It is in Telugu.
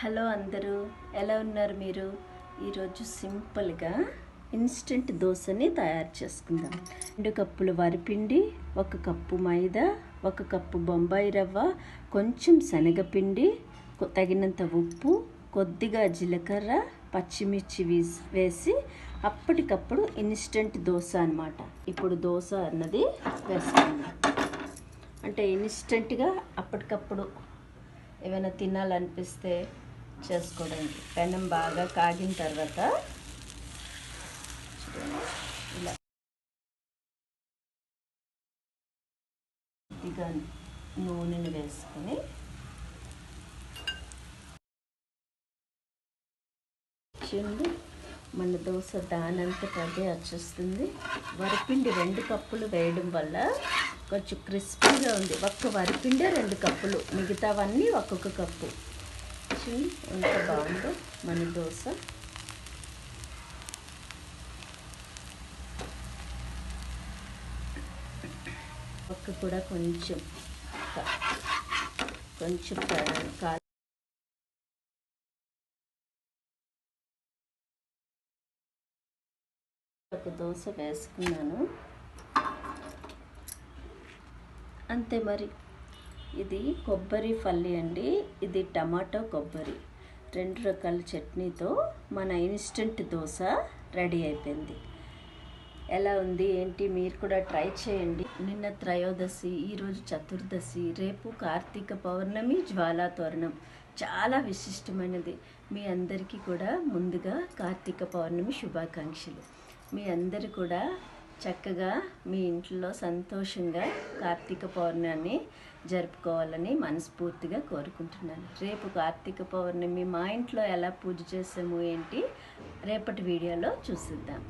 హలో అందరూ, ఎలా ఉన్నారు మీరు? ఈరోజు సింపుల్గా ఇన్స్టెంట్ దోశని తయారు చేసుకుందాం. 2 కప్పులు వరిపిండి, 1 కప్పు మైదా, 1 కప్పు బొంబాయి రవ్వ, కొంచెం శనగపిండి, తగినంత ఉప్పు, కొద్దిగా జీలకర్ర, పచ్చిమిర్చి వేసి అప్పటికప్పుడు ఇన్స్టెంట్ దోశ అన్నమాట. ఇప్పుడు దోశ అన్నది వేసుకుందాం. అంటే ఇన్స్టెంట్గా అప్పటికప్పుడు ఏమైనా తినాలనిపిస్తే చేసుకోవడానికి. పెనం బాగా కాగిన తర్వాత ఇలా కొద్దిగా నూనెను వేసుకొని చూడండి, మన దోశ దానంతట అదే వచ్చేస్తుంది. వరిపిండి 2 కప్పులు వేయడం వల్ల కొంచెం క్రిస్పీగా ఉంది. ఒక్క వరిపిండే 2 కప్పులు, మిగతావన్నీ ఒక్కొక్క కప్పు. చూడండి ఎంత బాగుందో మన దోశ. ఒక్క కూడా కొంచెం ఒక దోశ వేసుకున్నాను అంతే. మరి ఇది కొబ్బరి ఫల్లి అండి, ఇది టమాటో కొబ్బరి 2 రకాల చట్నీతో మన ఇన్స్టెంట్ దోశ రెడీ అయిపోయింది. ఎలా ఉంది ఏంటి, మీరు కూడా ట్రై చేయండి. నిన్న త్రయోదశి, ఈరోజు చతుర్దశి, రేపు కార్తీక పౌర్ణమి, జ్వాలా తోరణం. చాలా విశిష్టమైనది. మీ అందరికీ కూడా ముందుగా కార్తీక పౌర్ణమి శుభాకాంక్షలు. మీ అందరూ కూడా చక్కగా మీ ఇంట్లో సంతోషంగా కార్తీక పౌర్ణమిని జరుపుకోవాలని మనస్ఫూర్తిగా కోరుకుంటున్నాను. రేపు కార్తీక పౌర్ణమి మా ఇంట్లో ఎలా పూజ చేసాము ఏంటి రేపటి వీడియోలో చూసిద్దాం.